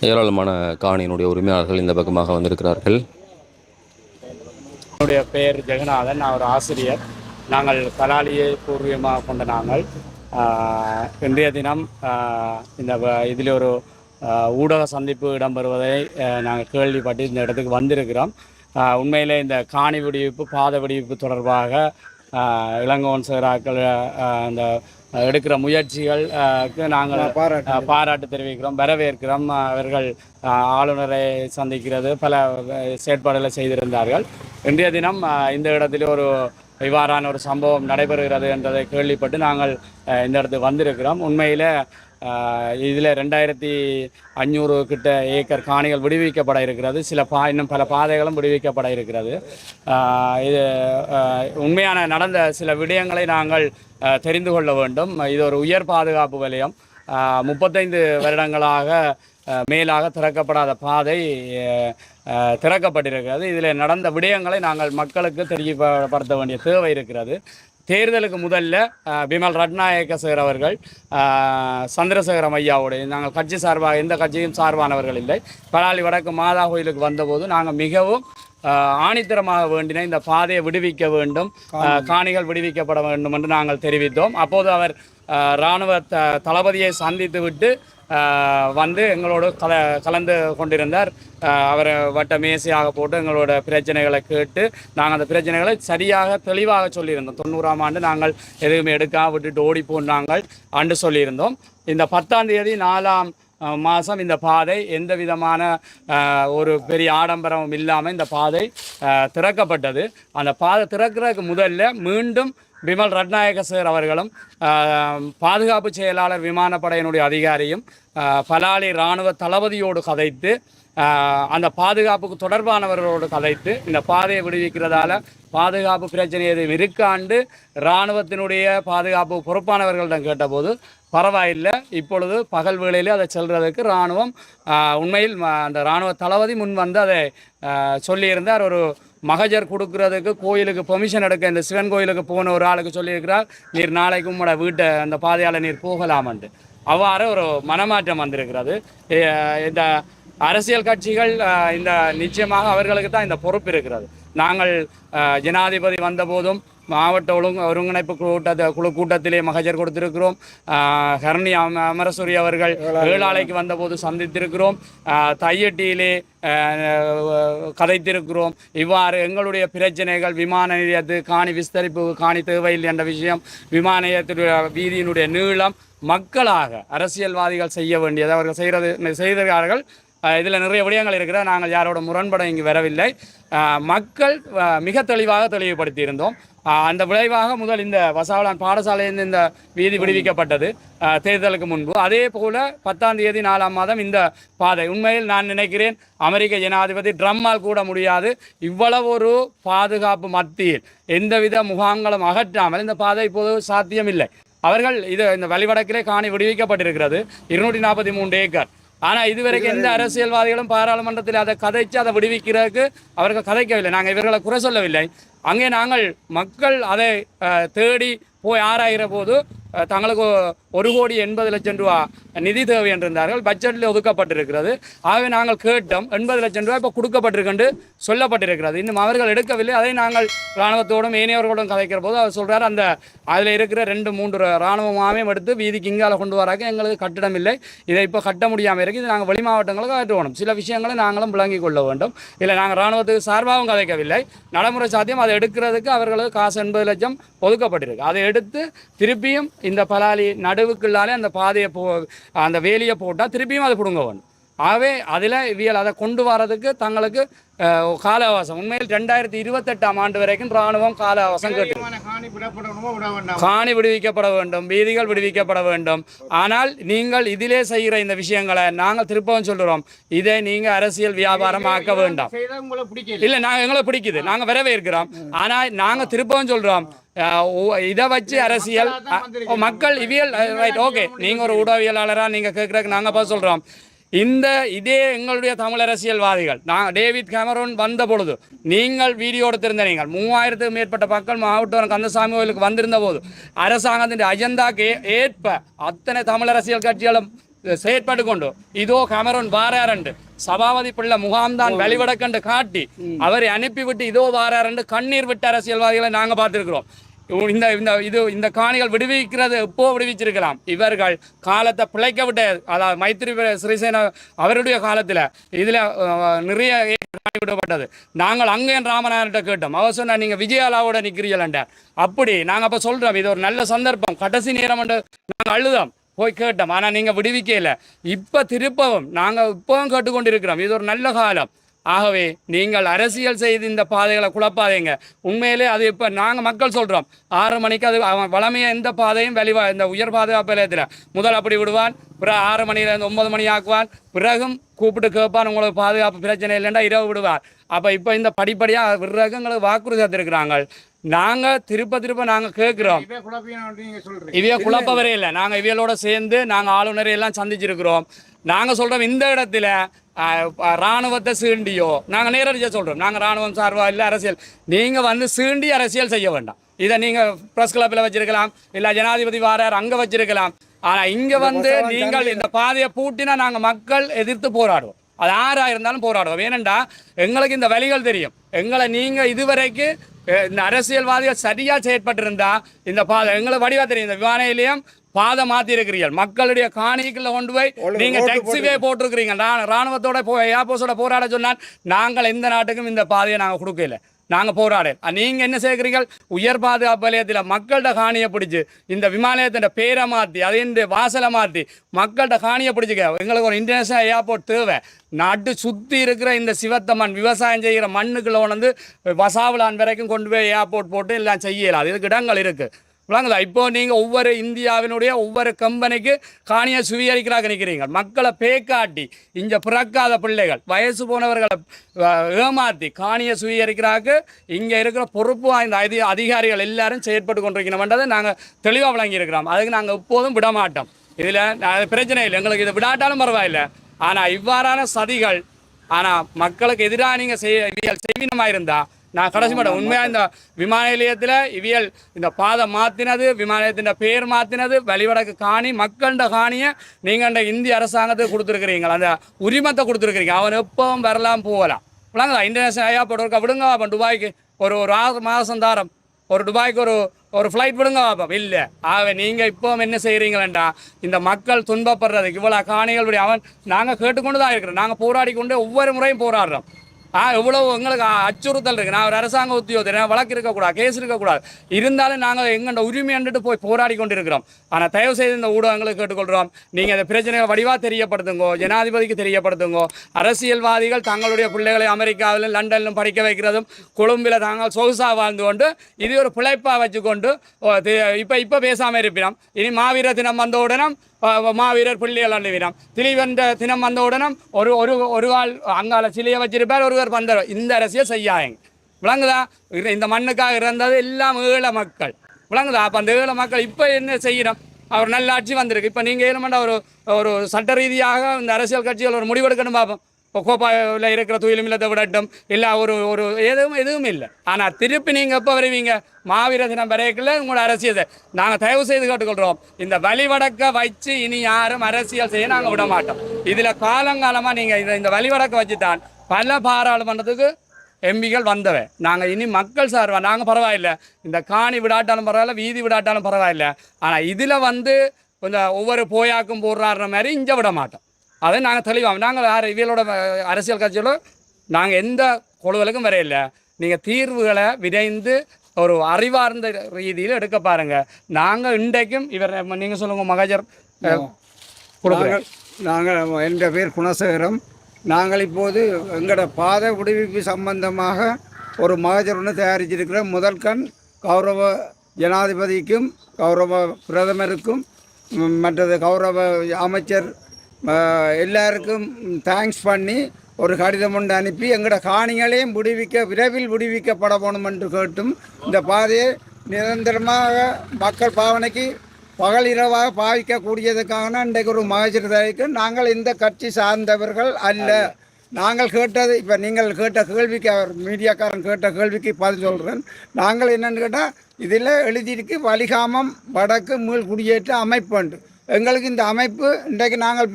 ஏராளமான காணியினுடைய உரிமையாளர்கள் இந்த பக்கமாக வந்திருக்கிறார்கள். என்னுடைய பெயர் ஜெகநாதன். நான் ஒரு ஆசிரியர். நாங்கள் பலாலியை பூர்வீகமாக கொண்ட நாங்கள் இன்றைய தினம் இந்த இதில் ஒரு ஊடக சந்திப்பு இடம்பெறுவதை நாங்கள் கேள்விப்பட்டு இந்த இடத்துக்கு வந்திருக்கிறோம். உண்மையிலே இந்த காணி விடுவிப்பு பாத விடுவிப்பு தொடர்பாக இளங்கோவன் சேராக்கள் அந்த எடுக்கிற முயற்சிகளுக்கு நாங்கள் பாராட்டு தெரிவிக்கிறோம், வரவேற்கிறோம். அவர்கள் ஆளுநரை சந்திக்கிறது பல செயற்பாடுகளை செய்திருந்தார்கள். இன்றைய தினம் இந்த இடத்தில் ஒரு இவ்வாறான ஒரு சம்பவம் நடைபெறுகிறது என்றதை கேள்விப்பட்டு நாங்கள் இந்த இடத்துக்கு வந்திருக்கிறோம். உண்மையில் இதில் 2500 கிட்ட ஏக்கர் காணிகள் விடுவிக்கப்பட இருக்கிறது. இன்னும் பல பாதைகளும் விடுவிக்கப்பட இருக்கிறது. இது உண்மையான நடந்த சில விடயங்களை நாங்கள் தெரிந்து கொள்ள வேண்டும். இது ஒரு உயர் பாதுகாப்பு வலயம். 35 வருடங்களாக மேலாக திறக்கப்படாத பாதை திறக்கப்பட்டிருக்கிறது. இதில் நடந்த விடயங்களை நாங்கள் மக்களுக்கு தெரியப்படுத்த வேண்டிய தேவை இருக்கிறது. தேர்தலுக்கு முதல்ல பிமல் ரட்நாயக்க சார் அவர்கள் சந்திரசேகரம் ஐயாவோடு நாங்கள் கட்சி சார்பாக எந்த கட்சியும் சார்பானவர்கள் இல்லை. பலாலி வடக்கு மாதா கோயிலுக்கு வந்தபோது நாங்கள் மிகவும் ஆணித்தரமாக வேண்டின இந்த பாதையை விடுவிக்க வேண்டும், காணிகள் விடுவிக்கப்பட வேண்டும் என்று நாங்கள் தெரிவித்தோம். அப்போது அவர் இராணுவ தளபதியை சந்தித்து விட்டு வந்து எங்களோடு கலந்து கொண்டிருந்தார். அவரை வட்ட மேசையாக போட்டு எங்களோட பிரச்சனைகளை கேட்டு நாங்கள் அந்த பிரச்சனைகளை சரியாக தெளிவாக சொல்லியிருந்தோம். 90ஆம் ஆண்டு நாங்கள் எதுவுமே எடுக்காம விட்டுட்டு ஓடிப்போம் நாங்கள் அன்று சொல்லியிருந்தோம். இந்த 10ஆம் தேதி 4ஆம் மாதம் இந்த பாதை எந்த விதமான ஒரு பெரிய ஆடம்பரமும் இல்லாமல் இந்த பாதை திறக்கப்பட்டது. அந்த பாதை திறக்கிறதுக்கு முதல்ல மீண்டும் பிமல் ரட்நாயக்க சார் அவர்களும் பாதுகாப்பு செயலாளர் விமானப்படையினுடைய அதிகாரியும் பலாலி இராணுவ தளபதியோடு கதைத்து அந்த பாதுகாப்புக்கு தொடர்பானவர்களோடு கதைத்து இந்த பாதையை விடுவிக்கிறதால பாதுகாப்பு பிரச்சனை எதுவும் இருக்காண்டு இராணுவத்தினுடைய பாதுகாப்பு பொறுப்பானவர்களிடம் கேட்டபோது பரவாயில்லை, இப்பொழுது பகல் வேளையிலே அதை செல்றதுக்கு இராணுவம் உண்மையில் அந்த இராணுவ தளபதி முன் வந்து அதை சொல்லியிருந்தார். ஒரு மகஜர் கொடுக்கறதுக்கு கோயிலுக்கு பெர்மிஷன் எடுக்க இந்த சிவன் கோயிலுக்கு போன ஒரு ஆளுக்கு சொல்லியிருக்கிறார், நீர் நாளைக்கு உங்களோட வீட்டை அந்த பாதையால் நீர் போகலாமன்ட்டு. அவ்வாறு ஒரு மனமாற்றம் வந்திருக்கிறது. இந்த அரசியல் கட்சிகள் இந்த நிச்சயமாக அவர்களுக்கு தான் இந்த பொறுப்பு இருக்கிறது. நாங்கள் ஜனாதிபதி வந்தபோதும் மாவட்ட ஒருங்கிணைப்பு குழு கூட்டத்திலே மகஜர் கொடுத்திருக்கிறோம். ஹரணி அமரசூரி அவர்கள் ஏழாலைக்கு வந்தபோது சந்தித்திருக்கிறோம். தையட்டியிலே கதைத்திருக்கிறோம். இவ்வாறு எங்களுடைய பிரச்சனைகள் விமான நிலையத்து காணி விஸ்தரிப்பு காணி தேவையில்லை என்ற விஷயம், விமான நிலையத்துடைய வீதியினுடைய நீளம் மக்களாக அரசியல்வாதிகள் செய்ய வேண்டியது அவர்கள் செய்கிறார்கள். இதில் நிறைய விடயங்கள் இருக்கிற நாங்கள் யாரோட முரண்பட இங்கு வரவில்லை. மக்கள் மிக தெளிவாக தெளிவுபடுத்தியிருந்தோம். அந்த விளைவாக முதல் இந்த வசாவளான் பாடசாலையில் இந்த வீதி விடுவிக்கப்பட்டது தேர்தலுக்கு முன்பு. அதே போல் 10ஆம் தேதி 4ஆம் மாதம் இந்த பாதை உண்மையில் நான் நினைக்கிறேன் அமெரிக்க ஜனாதிபதி ட்ரம்மால் கூட முடியாது. இவ்வளவு ஒரு பாதுகாப்பு மத்தியில் எந்தவித முகாம்களும் அகற்றாமல் இந்த பாதை இப்போது சாத்தியமில்லை. அவர்கள் இந்த வழிவடக்கிலே காணி விடுவிக்கப்பட்டிருக்கிறது 243 ஏக்கர். ஆனால் இதுவரைக்கும் எந்த அரசியல்வாதிகளும் பாராளுமன்றத்தில் அதை கதைச்சு அதை விடுவிக்கிறதுக்கு அவர்கள் கதைக்கவில்லை. நாங்கள் இவர்களை குறை சொல்லவில்லை. அங்கே நாங்கள் மக்கள் அதை தேடி போய் ஆராயிற போது தங்களுக்கு 1,80,00,000 ரூபா நிதி தேவை என்றிருந்தார்கள். பட்ஜெட்டில் ஒதுக்கப்பட்டிருக்கிறது. ஆகவே நாங்கள் கேட்டோம் 80 லட்சம் ரூபாய் இப்போ கொடுக்கப்பட்டிருக்கென்று சொல்லப்பட்டிருக்கிறது. இன்னும் அவர்கள் எடுக்கவில்லை. அதை நாங்கள் இராணுவத்தோடும் ஏனையவர்களோடும் கதைக்கிற போது அவர் சொல்கிறார், அந்த அதில் இருக்கிற 2-3 இராணுவமாகவே எடுத்து வீதிக்கு இங்கால கொண்டு வராங்க, எங்களுக்கு கட்டிடம் இல்லை, இதை இப்போ கட்ட முடியாமல் இருக்குது, இது நாங்கள் வெளி மாவட்டங்களுக்கு அகற்றுவோம். சில விஷயங்களை நாங்களும் விளங்கி கொள்ள வேண்டும். இல்லை நாங்கள் இராணுவத்துக்கு சார்பாகவும் கதைக்கவில்லை. நடைமுறை சாத்தியம் அதை எடுக்கிறதுக்கு அவர்களுக்கு காசு 80 லட்சம் ஒதுக்கப்பட்டிருக்கு. அதை எடுத்து திருப்பியும் இந்த பலாலி நடுவுக்குள்ளாலே அந்த பாதையை அந்த வேலியை போட்டால் திருப்பியும் அதை பிடுங்க வேண்டும். ஆகவே அதில் இவியல் அதை கொண்டு வரதுக்கு தங்களுக்கு கால அவகாசம் உண்மையில் 2028ஆம் ஆண்டு வரைக்கும் இராணுவம் கால அவகாசம் கேட்டு காணி விடுவிக்கப்பட வேண்டும், வீதிகள் விடுவிக்கப்பட வேண்டும். ஆனால் நீங்கள் இதிலே செய்கிற இந்த விஷயங்களை நாங்கள் திருப்பவும் சொல்கிறோம், இதை நீங்கள் அரசியல் வியாபாரம் ஆக்க வேண்டாம். இல்லை நாங்கள் எங்களை பிடிக்குது, நாங்கள் வரவேற்கிறோம். ஆனால் நாங்கள் திருப்பவும் சொல்கிறோம், இதை வச்சு அரசியல் மக்கள் இவியல் ரைட் ஓகே, நீங்கள் ஒரு ஊடகவியலாளராக நீங்கள் கேட்குறதுக்கு நாங்கள் பார்த்து சொல்கிறோம். இதே எங்களுடைய தமிழ் அரசியல்வாதிகள் டேவிட் கேமரோன் வந்த பொழுது நீங்கள் வீடியோ எடுத்திருந்த நீங்கள் 3000க்கும் மேற்பட்ட மக்கள் மாவட்டம் கந்தசாமி கோயிலுக்கு வந்திருந்த போது அரசாங்கத்தின் அஜெண்டாக்கு ஏற்ப அத்தனை தமிழ் அரசியல் கட்சிகளும் செயற்பட்டு கொண்டு இதோ கமரோன் வாராரண்டு சபாபதி பிள்ளை முகாம்தான் வெளிவடக்கண்டு காட்டி அவரை அனுப்பிவிட்டு இதோ வாராரண்டு கண்ணீர் விட்ட அரசியல்வாதிகளை நாங்க பார்த்திருக்கிறோம். இந்த காணிகள் விடுவிக்கிறது எப்போ விடுவிச்சிருக்கலாம். இவர்கள் காலத்தை பிழைக்க விட்ட, அதாவது மைத்திரி சிறிசேன அவருடைய காலத்தில் இதில் நிறைய காணி விடப்பட்டது. நாங்கள் அங்கே ராமநாதன்கிட்ட கேட்டோம். அவர் சொன்னா நீங்கள் விஜயாலாவோட நிற்கிறீங்களாண்டார். அப்படி நாங்கள் அப்போ சொல்கிறோம் இது ஒரு நல்ல சந்தர்ப்பம், கடைசி நேரம் நாங்கள் அழுதோம் போய் கேட்டோம். ஆனால் நீங்கள் விடுவிக்கல. இப்போ திருப்பவும் நாங்கள் இப்பவும் கேட்டுக்கொண்டிருக்கிறோம். இது ஒரு நல்ல காலம். ஆகவே நீங்கள் அரசியல் செய்து இந்த பாதைகளை குழப்பாதீங்க. உண்மையிலே அது இப்போ நாங்கள் மக்கள் சொல்கிறோம் 6 மணிக்கு அது அவன் வளமையாக எந்த பாதையும் இந்த உயர் பாதுகாப்பு நிலையத்தில் முதல் அப்படி விடுவான், பிறகு 6 மணிலேருந்து 9 மணி ஆக்குவான், பிறகும் கூப்பிட்டு கேட்பான் உங்களுக்கு பாதுகாப்பு பிரச்சனை இல்லைன்னா இரவு விடுவார். அப்போ இப்போ இந்த படிப்படியாக பிறகு எங்களுக்கு வாக்குறுதி தந்திருக்கிறாங்க. நாங்கள் திருப்ப நாங்கள் கேட்குறோம். இவைய குழப்பவரே இல்லை. நாங்கள் இவையோட சேர்ந்து நாங்கள் ஆளுநரை எல்லாம் சந்திச்சிருக்கிறோம். நாங்கள் சொல்கிறோம் இந்த இடத்துல இராணுவத்தை சீண்டியோ நாங்கள் நேரடியாக சொல்கிறோம். நாங்கள் இராணுவம் சார்பாக இல்லை அரசியல் நீங்கள் வந்து சீண்டி அரசியல் செய்ய வேண்டாம். இதை நீங்கள் ப்ரெஸ் கிளப்பில் வச்சிருக்கலாம், இல்லை ஜனாதிபதி வாரார் அங்கே வச்சிருக்கலாம். ஆனால் இங்கே வந்து நீங்கள் இந்த பாதையை பூட்டினா நாங்கள் மக்கள் எதிர்த்து போராடுவோம். அது யாராக இருந்தாலும் போராடுவோம். ஏனெண்டா எங்களுக்கு இந்த வழிகள் தெரியும். எங்களை நீங்கள் இதுவரைக்கு இந்த அரசியல்வாதிகள் சரியாக செயற்பட்டிருந்தா இந்த பாதை எங்களுக்கு வடிவா தெரியும். இந்த விமான நிலையம் பாதை மாற்றி இருக்கிறீர்கள். மக்களுடைய காணிக்குள்ள கொண்டு போய் நீங்க டாக்ஸிவே போட்டிருக்கிறீங்க. ராணுவத்தோட ஏர்போர்ஸோட போராட சொன்னால் நாங்கள் எந்த நாட்டுக்கும் இந்த பாதையை நாங்கள் கொடுக்கல. நாங்கள் போராட நீங்கள் என்ன சேர்க்குறீங்க? உயர் பாதுகாப்பு நிலையத்தில் மக்கள்கிட்ட காணியை பிடிச்சி இந்த விமானத்தின் பேரை மாற்றி அதன் வாசலை மாற்றி மக்கள்கிட்ட காணியை பிடிச்சிக்க. எங்களுக்கு ஒரு இன்டர்நேஷனல் ஏர்போர்ட் தேவை. நாட்டு சுற்றி இருக்கிற இந்த சிவத்த மண் விவசாயம் செய்கிற மண்ணுக்குள்ள வந்து வசாவலான் வரைக்கும் கொண்டு போய் ஏர்போர்ட் போட்டு எல்லாம் செய்யலாம். இதுக்கு இடங்கள் இருக்குது. விளங்குதா? இப்போ நீங்கள் ஒவ்வொரு இந்தியாவினுடைய ஒவ்வொரு கம்பெனிக்கு காணியை சுவீகரிக்கிறாக நிற்கிறீங்க. மக்களை பேக்காட்டி இங்கே பிறக்காத பிள்ளைகள் வயசு போனவர்களை ஏமாற்றி காணியை சுவீகரிக்கிறாக இங்கே இருக்கிற பொறுப்பு வாய்ந்த அதிகாரிகள் எல்லாரும் செயற்பட்டு கொண்டிருக்கணும்ன்றதை நாங்கள் தெளிவாக வழங்கியிருக்கிறோம். அதுக்கு நாங்கள் எப்போதும் விடமாட்டோம். இதில் பிரச்சனை இல்லை, எங்களுக்கு இதை விடாட்டாலும் பரவாயில்லை. ஆனால் இவ்வாறான சதிகள் மக்களுக்கு எதிராக நீங்கள் செய்வீனமாக இருந்தால் நான் கடைசி மாட்டேன். உண்மையாக இந்த விமான நிலையத்தில் இவியல் இந்த பாதை மாற்றினது, விமான நிலையத்தின் பேர் மாற்றினது, வழிவடக்கு காணி மக்கள்கிட்ட காணியை நீங்கள் இந்திய அரசாங்கத்துக்கு கொடுத்துருக்குறீங்க. அந்த உரிமத்தை கொடுத்துருக்குறீங்க. அவன் எப்பவும் வரலாம் போகலாம். விளங்குதா? இன்டர்நேஷனல் ஏர்போர்ட் விடுங்க வாப்பம். துபாய்க்கு ஒரு 6 மாதம் தாரம் ஒரு துபாய்க்கு ஒரு ஃப்ளைட் விடுங்க வாப்பம். இல்லை. ஆகவே நீங்கள் இப்போ என்ன செய்கிறீங்களா? இந்த மக்கள் துன்பப்படுறதுக்கு இவ்வளோ காணிகள் நாங்கள் கேட்டுக்கொண்டு தான் இருக்கிறோம். நாங்கள் போராடி கொண்டு ஒவ்வொரு முறையும் போராடுறோம். எவ்வளோ எங்களுக்கு அச்சுறுத்தல் இருக்குது. நான் ஒரு அரசாங்க உத்தியோகத்தர், வழக்கு இருக்கக்கூடாது, கேஸ் இருக்கக்கூடாது. இருந்தாலும் நாங்கள் எங்கள்ட உரிமை அண்டுட்டு போய் போராடி கொண்டு இருக்கிறோம். ஆனால் தயவு செய்து இந்த ஊடகங்களுக்கு கேட்டுக்கொள்கிறோம். நீங்கள் இந்த பிரச்சனைகளை வடிவாக தெரியப்படுத்துங்கோ, ஜனாதிபதிக்கு தெரியப்படுத்துங்கோ. அரசியல்வாதிகள் தங்களுடைய பிள்ளைகளை அமெரிக்காவிலும் லண்டனிலும் படிக்க வைக்கிறதும் கொழும்பில் தாங்கள் சொகுசாக வாழ்ந்து கொண்டு இது ஒரு பிழைப்பாக வச்சுக்கொண்டு இப்போ பேசாமல் இருப்பினோம். இனி மாவீர தினம் வந்த உடனே மாவீரர் பிள்ளைகள் அள்ளுவினம், திலீவந்த தினம் வந்த உடனே ஒரு ஆள் அங்கால சிலையை வச்சிருப்பார், ஒருவர் பந்தர். இந்த அரசியல் செய்யாங்க. விளங்குதா? இந்த மண்ணுக்காக இறந்தது எல்லாம் ஏழ மக்கள். விளங்குதா? அப்போ அந்த ஏழ மக்கள் இப்போ என்ன செய்யணும்? அவர் நல்ல ஆட்சி வந்திருக்கு. இப்போ நீங்கள் ஏழுமண்டா ஒரு சட்ட ரீதியாக இந்த அரசியல் கட்சிகள் ஒரு முடிவெடுக்கணும் பார்ப்போம். இப்போ கோப்பாவில் இருக்கிற துயிலும் இல்லத்தை விடட்டும், இல்லை ஒரு எதுவும் இல்லை. ஆனால் திருப்பி நீங்கள் எப்போ வருவீங்க? மாவீர தினம் வரைக்குள்ள உங்களோட அரசியல் நாங்கள் தயவு செய்து கேட்டுக்கொள்கிறோம். இந்த வழிவடக்க வச்சு இனி யாரும் அரசியல் செய்ய நாங்கள் விட மாட்டோம். இதில் காலங்காலமாக நீங்கள் இந்த வழிவடக்க வச்சுதான் பல பாராளுமன்றத்துக்கு எம்பிகள் வந்தவை. நாங்கள் இனி மக்கள் சார்பா நாங்கள் பரவாயில்லை, இந்த காணி விடாட்டாலும் பரவாயில்ல, வீதி விடாட்டாலும் பரவாயில்லை. ஆனால் இதில் இந்த ஒவ்வொரு போயாக்கும் போடுறாருற மாதிரி இங்கே விட மாட்டோம். அதை நாங்கள் தெளிவாக நாங்கள் இவங்களோட அரசியல் கட்சியோட நாங்கள் எந்த குழுவலுக்கும் வரையில்லை. நீங்கள் தீர்வுகளை விரைந்து ஒரு அறிவார்ந்த ரீதியில் எடுக்க பாருங்கள். நாங்கள் இன்றைக்கும் இவர் நீங்கள் சொல்லுங்கள் மகஜர் கொடுக்குறோம். நாங்கள் என்ற பேர் குணசேகரம். நாங்கள் இப்போது எங்களோட பாதை விடுவிப்பு சம்பந்தமாக ஒரு மகஜர் ஒன்று தயாரிச்சிருக்கிறோம். முதல் கண் கௌரவ ஜனாதிபதிக்கும் கௌரவ பிரதமருக்கும் மற்றது கௌரவ அமைச்சர் எல்லாருக்கும் தேங்க்ஸ் பண்ணி ஒரு கடிதம் ஒன்று அனுப்பி எங்களோட காணிகளையும் விரைவில் விடுவிக்கப்பட வேணும் என்று கேட்டும் இந்த பாதையை நிரந்தரமாக மக்கள் பாவனைக்கு பகல் இரவாக பாவிக்கக்கூடியதுக்காக இன்றைக்கு ஒரு மகஜர் தயாரிக்க. நாங்கள் இந்த கட்சி சார்ந்தவர்கள் அல்ல. நாங்கள் கேட்டது இப்போ நீங்கள் கேட்ட கேள்விக்கு அவர் மீடியாக்காரன் கேட்ட கேள்விக்கு பதில் சொல்கிறேன். நாங்கள் என்னென்னு கேட்டால் இதில் எழுதியிருக்கு வலிகாமம் வடக்கு மீள் குடியேற்ற அமைப்புண்டு. எங்களுக்கு இந்த அமைப்பு இன்றைக்கு நாங்கள்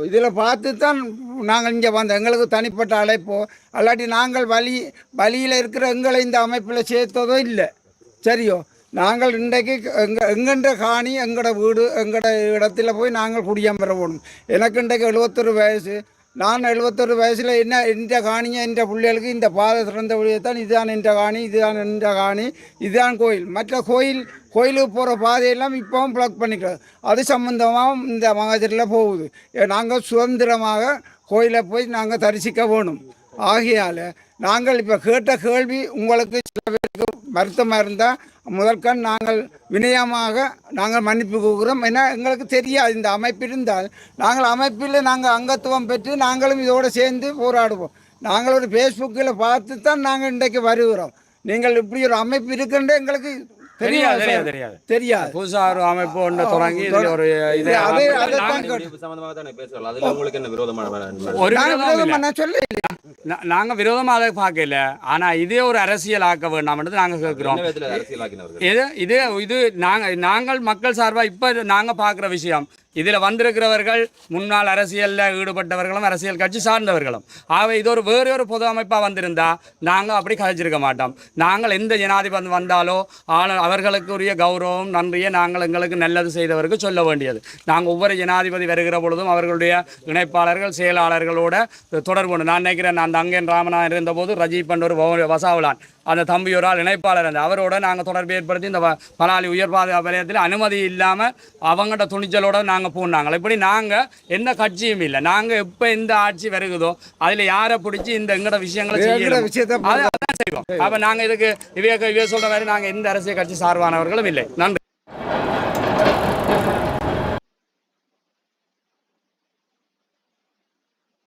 இதில் பார்த்து தான் நாங்கள் இங்கே வந்தோம். எங்களுக்கு தனிப்பட்ட அழைப்போ அல்லாட்டி நாங்கள் வழியில் இருக்கிற எங்களை இந்த அமைப்பில் சேர்த்ததோ இல்லை. சரியோ, நாங்கள் இன்றைக்கு எங்கென்ற காணி எங்களோட வீடு எங்களோட இடத்துல போய் நாங்கள் குடியம்பெற போகணும். எனக்கு இன்றைக்கு 71 வயசு. நான் 71 வயசில் என்ன இந்த காணியை இந்த பிள்ளைகளுக்கு இந்த பாதை திறந்த வழியை தான் இதுதான் என்ற காணி, இதுதான் என்ற காணி, இதுதான் கோயில். மற்ற கோயிலுக்கு போகிற பாதையெல்லாம் இப்போவும் பிளாக் பண்ணிக்கிறது. அது சம்பந்தமாக இந்த மகாஜரில் போகுது. நாங்கள் சுதந்திரமாக கோயிலை போய் நாங்கள் தரிசிக்க வேணும். ஆகையால் நாங்கள் இப்போ கேட்ட கேள்வி உங்களுக்கு சில பேருக்கு வருத்தமாக இருந்தால் முதற்கண் நாங்கள் வினயமாக நாங்கள் மன்னிப்பு கொடுக்குறோம். ஏன்னா எங்களுக்கு தெரியாது இந்த அமைப்பு இருந்தால் நாங்கள் அமைப்பில் நாங்கள் அங்கத்துவம் பெற்று நாங்களும் இதோடு சேர்ந்து போராடுவோம். நாங்கள் ஒரு ஃபேஸ்புக்கில் பார்த்து தான் நாங்கள் இன்றைக்கு வருகிறோம். நீங்கள் இப்படி ஒரு அமைப்பு இருக்குன்றே எங்களுக்கு தெரியாது. புதுசா ஒரு அமைப்பு ஒன்று தொடங்கி இதுல ஒரு இது நாங்க விரோதமாக பார்க்கல. ஆனா இதே ஒரு அரசியல் ஆக்க வேண்டாம் நாங்க கேட்கிறோம். இது நாங்கள் மக்கள் சார்பா இப்ப நாங்க பாக்குற விஷயம், இதில் வந்திருக்கிறவர்கள் முன்னாள் அரசியலில் ஈடுபட்டவர்களும் அரசியல் கட்சி சார்ந்தவர்களும். ஆகவே இது ஒரு வேறு ஒரு பொது அமைப்பாக வந்திருந்தா நாங்கள் அப்படி கதைச்சிருக்க மாட்டோம். நாங்கள் எந்த ஜனாதிபதி வந்தாலோ அவர்களுக்குரிய கௌரவம் நன்றியை நாங்கள் எங்களுக்கு நல்லது செய்தவருக்கு சொல்ல வேண்டியது. நாங்கள் ஒவ்வொரு ஜனாதிபதி வருகிற பொழுதும் அவர்களுடைய இணைப்பாளர்கள் செயலாளர்களோட தொடர்பு. நான் நினைக்கிறேன், நான் அங்கேன் ராமநாதன் இருந்தபோது ரஜீப் என்ற ஒரு வசாவலான் அந்த தம்பியோரால் இணைப்பாளர் அந்த அவரோட நாங்கள் தொடர்பு ஏற்படுத்தி இந்த பலாலி உயர் பாதுகாப்பு நிலையத்தில் அனுமதி இல்லாமல் அவங்கள்ட்ட துணிச்சலோட நாங்கள் போனாங்க. இப்படி நாங்கள் எந்த கட்சியும் இல்லை. நாங்கள் எப்போ எந்த ஆட்சி வருகுதோ அதில் யாரை பிடிச்சி இந்த எங்கட விஷயங்களை செய்யணும், அதான் செய்வோம். அப்போ நாங்கள் இதுக்கு இவைய சொல்கிற மாதிரி நாங்கள் எந்த அரசியல் கட்சி சார்பானவர்களும் இல்லை. நன்றி.